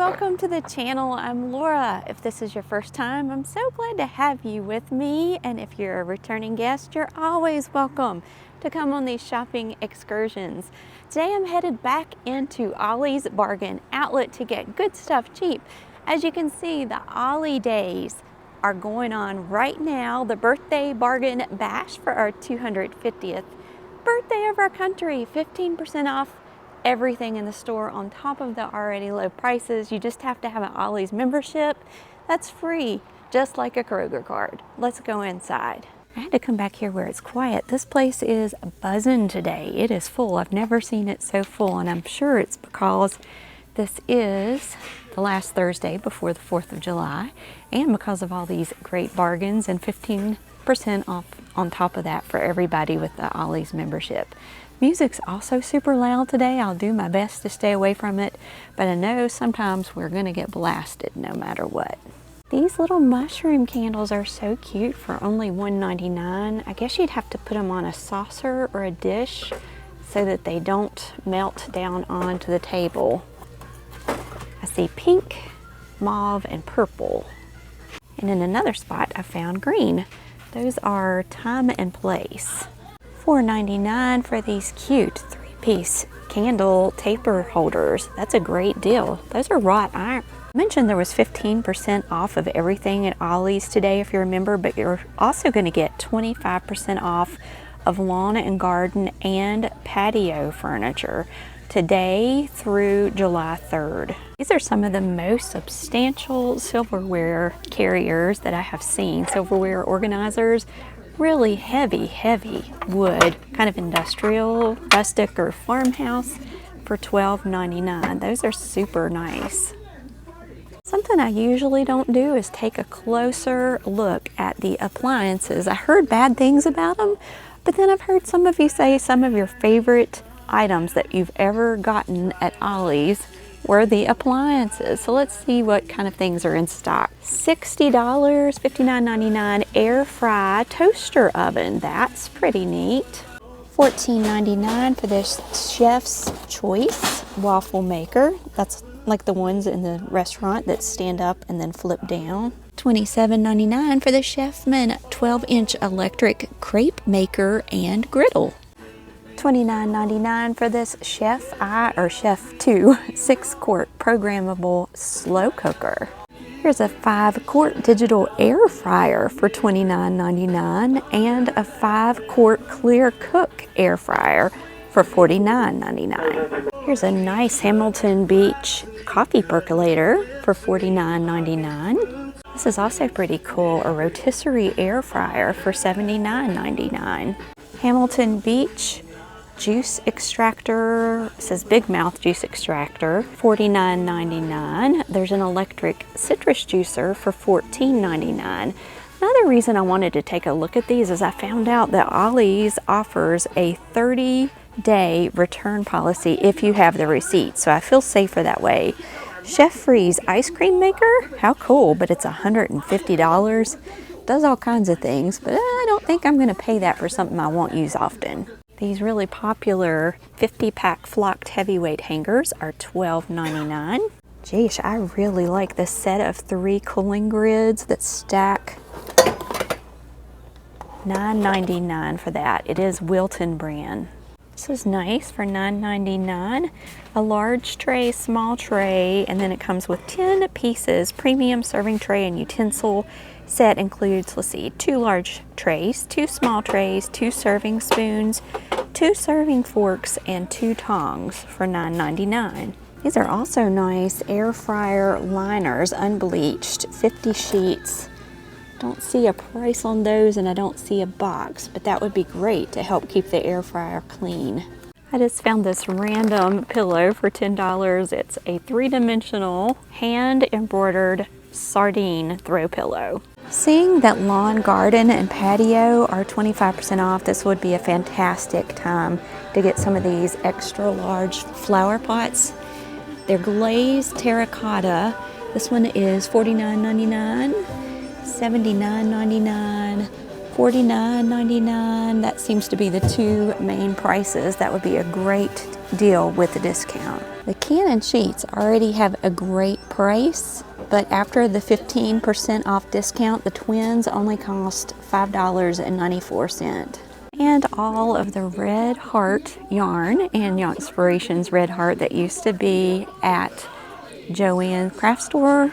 welcome to the channel. I'm Laura. If this is your first time, I'm so glad to have you with me. And if you're a returning guest, you're always welcome to come on these shopping excursions. Today I'm headed back into Ollie's Bargain Outlet to get good stuff cheap. As you can see, the Ollie days are going on right now. The birthday bargain bash for our 250th birthday of our country. 15% off everything in the store on top of the already low prices. You just have to have an Ollie's membership. That's free, just like a Kroger card. Let's go inside. I had to come back here where it's quiet. This place is buzzing today. It is full. I've never seen it so full, and I'm sure it's because this is the last Thursday before the 4th of July, and because of all these great bargains and 15% off on top of that for everybody with the Ollie's membership. Music's also super loud today. I'll do my best to stay away from it, but I know sometimes we're gonna get blasted no matter what. These little mushroom candles are so cute for only $1.99. I guess you'd have to put them on a saucer or a dish so that they don't melt down onto the table. I see pink, mauve, and purple. And in another spot, I found green. Those are Time and Place. $4.99 for these cute 3-piece candle taper holders. That's a great deal. Those are wrought iron. I mentioned there was 15% off of everything at Ollie's today, if you remember, but you're also going to get 25% off of lawn and garden and patio furniture today through July 3rd. These are some of the most substantial silverware carriers that I have seen, silverware organizers. Really heavy wood, kind of industrial, rustic, or farmhouse for $12.99. Those are super nice. Something I usually don't do is take a closer look at the appliances. I heard bad things about them, but then I've heard some of you say some of your favorite items that you've ever gotten at Ollie's were the appliances. So let's see what kind of things are in stock. $60, $59.99 air fry toaster oven. That's pretty neat. $14.99 for this Chef's Choice waffle maker. That's like the ones in the restaurant that stand up and then flip down. $27.99 for the Chefman 12-inch electric crepe maker and griddle. $29.99 for this Chef 2 6-quart programmable slow cooker. Here's a 5-quart digital air fryer for $29.99 and a 5-quart clear cook air fryer for $49.99. Here's a nice Hamilton Beach coffee percolator for $49.99. This is also pretty cool, a rotisserie air fryer for $79.99. Hamilton Beach juice extractor, it says Big Mouth juice extractor, $49.99. There's an electric citrus juicer for $14.99. Another reason I wanted to take a look at these is I found out that Ollie's offers a 30-day return policy if you have the receipt, so I feel safer that way. Chef Freeze ice cream maker, how cool, but it's $150. Does all kinds of things, but I don't think I'm gonna pay that for something I won't use often. These really popular 50-pack flocked heavyweight hangers are $12.99. Geesh, I really like this set of 3 cooling grids that stack. $9.99 for that. It is Wilton brand. This is nice for $9.99. A large tray, small tray, and then it comes with 10 pieces. Premium serving tray and utensil set includes, let's see, 2 large trays, 2 small trays, 2 serving spoons, 2 serving forks, and 2 tongs for $9.99. These are also nice air fryer liners, unbleached, 50 sheets. Don't see a price on those, and I don't see a box, but that would be great to help keep the air fryer clean. I just found this random pillow for $10. It's a 3-dimensional hand-embroidered sardine throw pillow. Seeing that lawn, garden, and patio are 25% off, this would be a fantastic time to get some of these extra large flower pots. They're glazed terracotta. This one is $49.99, $79.99, $49.99. That seems to be the 2 main prices. That would be a great deal with the discount. The Canon sheets already have a great price, but after the 15% off discount, the twins only cost $5.94. And all of the Red Heart yarn and Yarn Inspirations Red Heart that used to be at Joann's craft store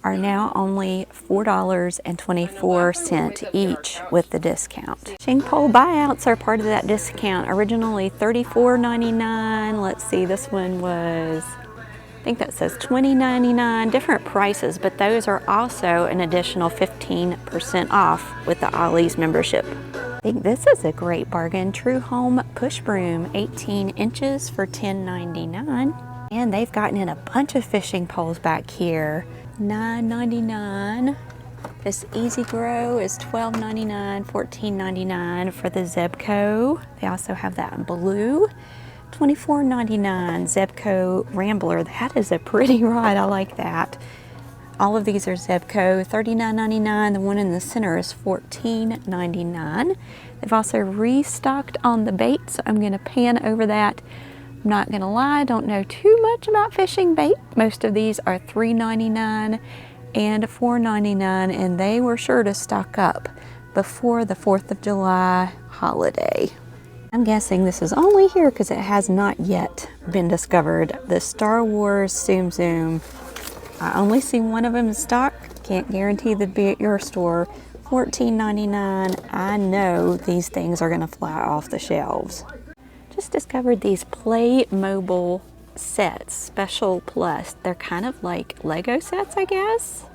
are now only $4.24 each with the discount. Fishing pole buyouts are part of that discount. Originally $34.99. Let's see, this one was, I think that says $20.99. Different prices, but those are also an additional 15% off with the Ollies membership. I think this is a great bargain. True Home Push Broom, 18 inches for $10.99. And they've gotten in a bunch of fishing poles back here. $9.99. This Easy Grow is $12.99, $14.99 for the Zebco. They also have that in blue. $24.99 Zebco Rambler. That is a pretty rod. I like that. All of these are Zebco. $39.99. The one in the center is $14.99. They've also restocked on the bait, so I'm going to pan over that. I'm not going to lie, I don't know too much about fishing bait. Most of these are $3.99 and $4.99, and they were sure to stock up before the 4th of July holiday. I'm guessing this is only here because it has not yet been discovered. The Star Wars Zoom Zoom. I only see one of them in stock. Can't guarantee they'd be at your store. $14.99. I know these things are going to fly off the shelves. Just discovered these Playmobil sets, Special Plus. They're kind of like Lego sets, I guess.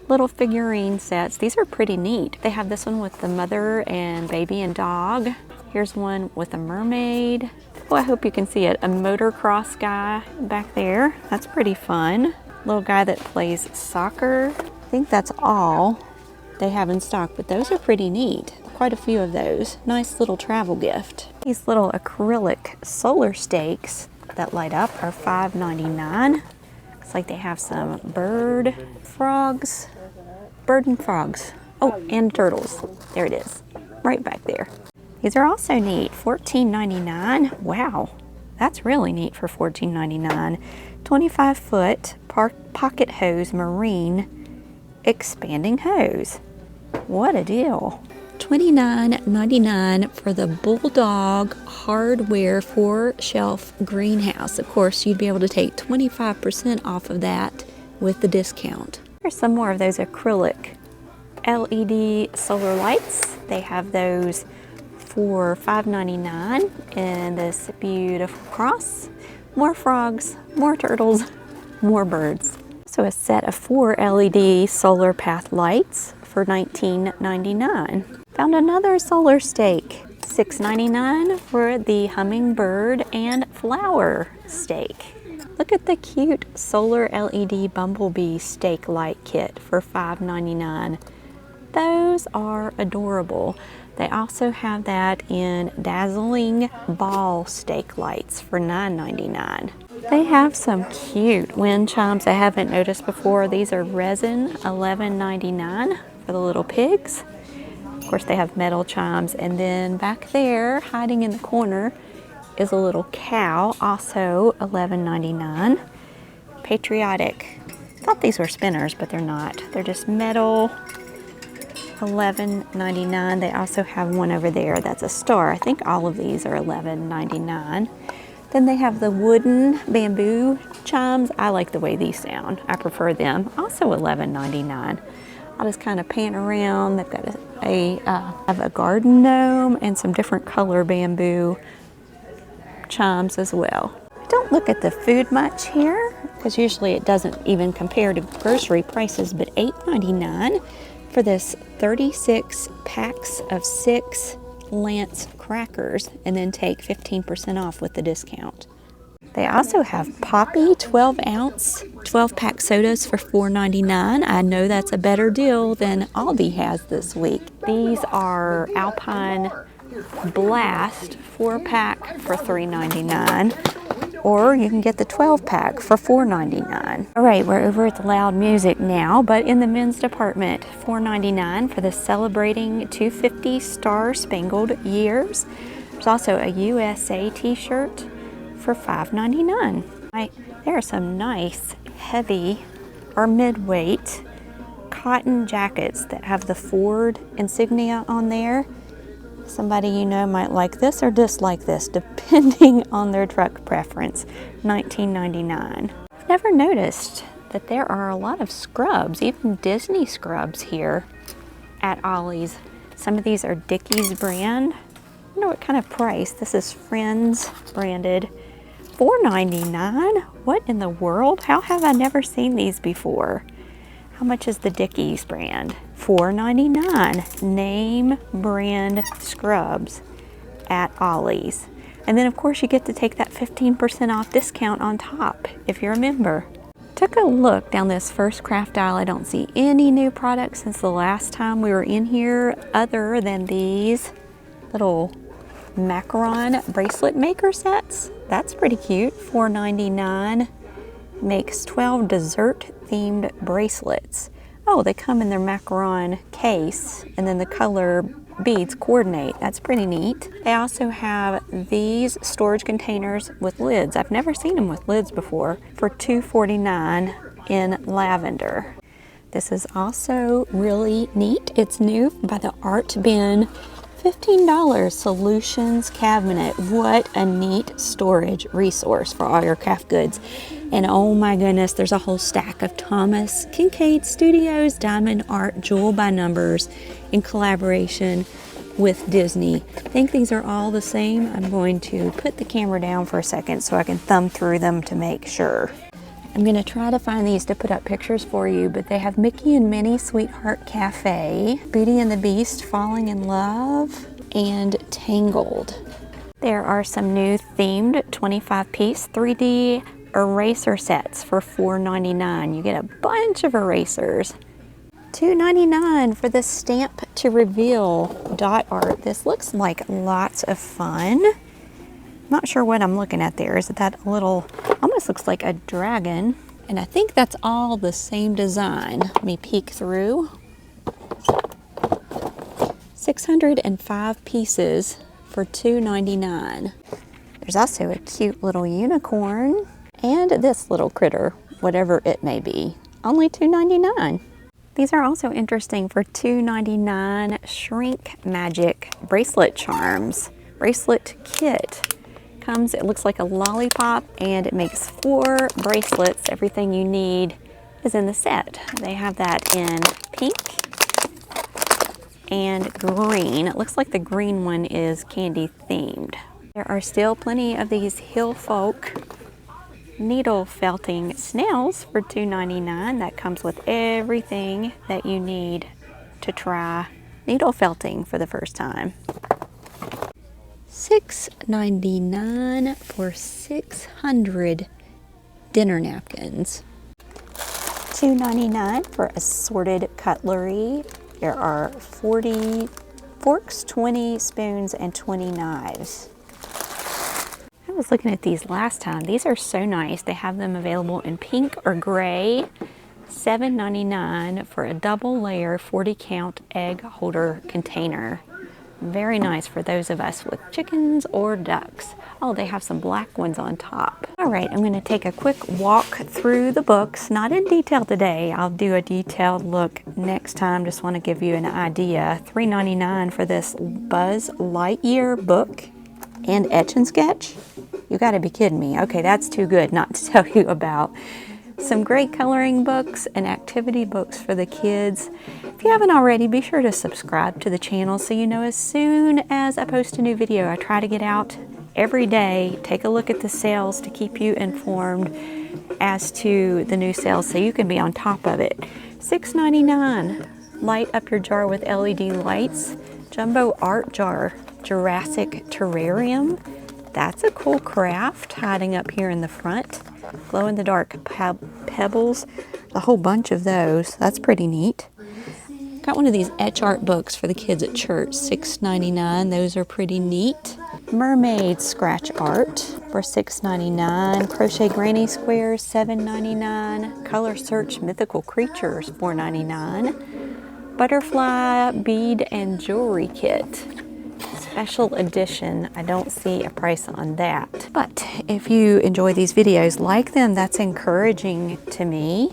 Little figurine sets. These are pretty neat. They have this one with the mother and baby and dog. Here's one with a mermaid. Oh, I hope you can see it. A motocross guy back there. That's pretty fun. Little guy that plays soccer. I think that's all they have in stock, but those are pretty neat. Quite a few of those. Nice little travel gift. These little acrylic solar stakes that light up are $5.99. Looks like they have some bird and frogs. Oh, and turtles. There it is, right back there. These are also neat. $14.99. Wow, that's really neat for $14.99. 25-foot pocket hose marine expanding hose. What a deal. $29.99 for the Bulldog hardware 4-shelf greenhouse. Of course, you'd be able to take 25% off of that with the discount. Here's some more of those acrylic LED solar lights. They have those for $5.99 in this beautiful cross. More frogs, more turtles, more birds. So a set of 4 LED solar path lights for $19.99. Found another solar stake, $6.99 for the hummingbird and flower stake. Look at the cute solar LED bumblebee stake light kit for $5.99. Those are adorable. They also have that in dazzling ball stake lights for $9.99. They have some cute wind chimes I haven't noticed before. These are resin, $11.99 for the little pigs. Of course, they have metal chimes. And then back there, hiding in the corner, is a little cow, also $11.99. Patriotic. I thought these were spinners, but they're not. They're just metal, $11.99. They also have one over there that's a star. I think all of these are $11.99. Then they have the wooden bamboo chimes. I like the way these sound. I prefer them. Also $11.99. I'll just kind of pan around. They've got have a garden gnome and some different color bamboo chimes as well. I don't look at the food much here because usually it doesn't even compare to grocery prices, but $8.99 for this 36 packs of 6 Lance crackers, and then take 15% off with the discount. They also have Poppy 12-ounce 12-pack sodas for $4.99. I know that's a better deal than Aldi has this week. These are Alpine Blast 4-pack for $3.99, or you can get the 12-pack for $4.99. All right, we're over at the loud music now, but in the men's department, $4.99 for the Celebrating 250 Star Spangled Years. There's also a USA t-shirt for $5.99. There are some nice heavy or mid-weight cotton jackets that have the Ford insignia on there. Somebody you know might like this or dislike this, depending on their truck preference. $19.99. I've never noticed that there are a lot of scrubs, even Disney scrubs here at Ollie's. Some of these are Dickies brand. I wonder what kind of price. This is Friends branded. $4.99? What in the world? How have I never seen these before? How much is the Dickies brand? $4.99. Name brand scrubs at Ollie's. And then of course you get to take that 15% off discount on top if you're a member. Took a look down this first craft aisle. I don't see any new products since the last time we were in here other than these little macaron bracelet maker sets. That's pretty cute. $4.99. Makes 12 dessert themed bracelets. Oh, they come in their macaron case and then the color beads coordinate. That's pretty neat. They also have these storage containers with lids. I've never seen them with lids before, for $2.49 in lavender. This is also really neat. It's new by the Art Bin. $15 solutions cabinet. What a neat storage resource for all your craft goods. And oh my goodness, there's a whole stack of Thomas Kincaid Studios Diamond Art Jewel by Numbers in collaboration with Disney. I think these are all the same. I'm going to put the camera down for a second so I can thumb through them to make sure. I'm going to try to find these to put up pictures for you, but they have Mickey and Minnie Sweetheart Cafe, Beauty and the Beast Falling in Love, and Tangled. There are some new themed 25-piece 3D eraser sets for $4.99. You get a bunch of erasers. $2.99 for the Stamp to Reveal dot art. This looks like lots of fun. Not sure what I'm looking at there. Is it that little, almost looks like a dragon. And I think that's all the same design. Let me peek through. 605 pieces for $2.99. There's also a cute little unicorn and this little critter, whatever it may be, only $2.99. These are also interesting for $2.99. Shrink Magic bracelet charms, bracelet kit. Comes, it looks like a lollipop and it makes 4 bracelets. Everything you need is in the set. They have that in pink and green. It looks like the green one is candy themed. There are still plenty of these Hill Folk needle felting snails for $2.99. That comes with everything that you need to try needle felting for the first time. $6.99 for 600 dinner napkins. $2.99 for assorted cutlery. There are 40 forks, 20 spoons, and 20 knives. I was looking at these last time. These are so nice. They have them available in pink or gray. $7.99 for a double layer 40 count egg holder container. Very nice for those of us with chickens or ducks. Oh, they have some black ones on top. All right, I'm going to take a quick walk through the books. Not in detail today. I'll do a detailed look next time. Just want to give you an idea. $3.99 for this Buzz Lightyear book and etch and sketch. You got to be kidding me. Okay, that's too good not to tell you about. Some great coloring books and activity books for the kids. If you haven't already, be sure to subscribe to the channel so you know as soon as I post a new video. I try to get out every day, take a look at the sales to keep you informed as to the new sales so you can be on top of it. $6.99. Light up your jar with LED lights. Jumbo art jar, Jurassic terrarium. That's a cool craft hiding up here in the front. Glow-in-the-dark pebbles, a whole bunch of those. That's pretty neat. Got one of these etch art books for the kids at church, $6.99. Those are pretty neat. Mermaid scratch art for $6.99. Crochet granny squares, $7.99. Color search mythical creatures, $4.99. Butterfly bead and jewelry kit. special edition. I don't see a price on that. But if you enjoy these videos, like them, that's encouraging to me.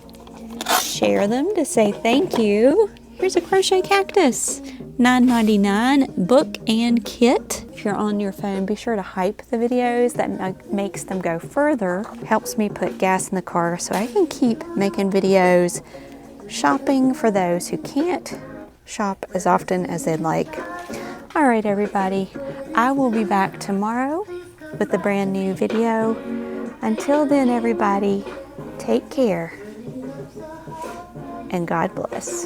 Share them to say thank you. Here's a crochet cactus, $9.99 book and kit. If you're on your phone, be sure to hype the videos. That makes them go further. Helps me put gas in the car so I can keep making videos, shopping for those who can't shop as often as they'd like. All right, everybody, I will be back tomorrow with a brand new video. Until then, everybody, take care and God bless.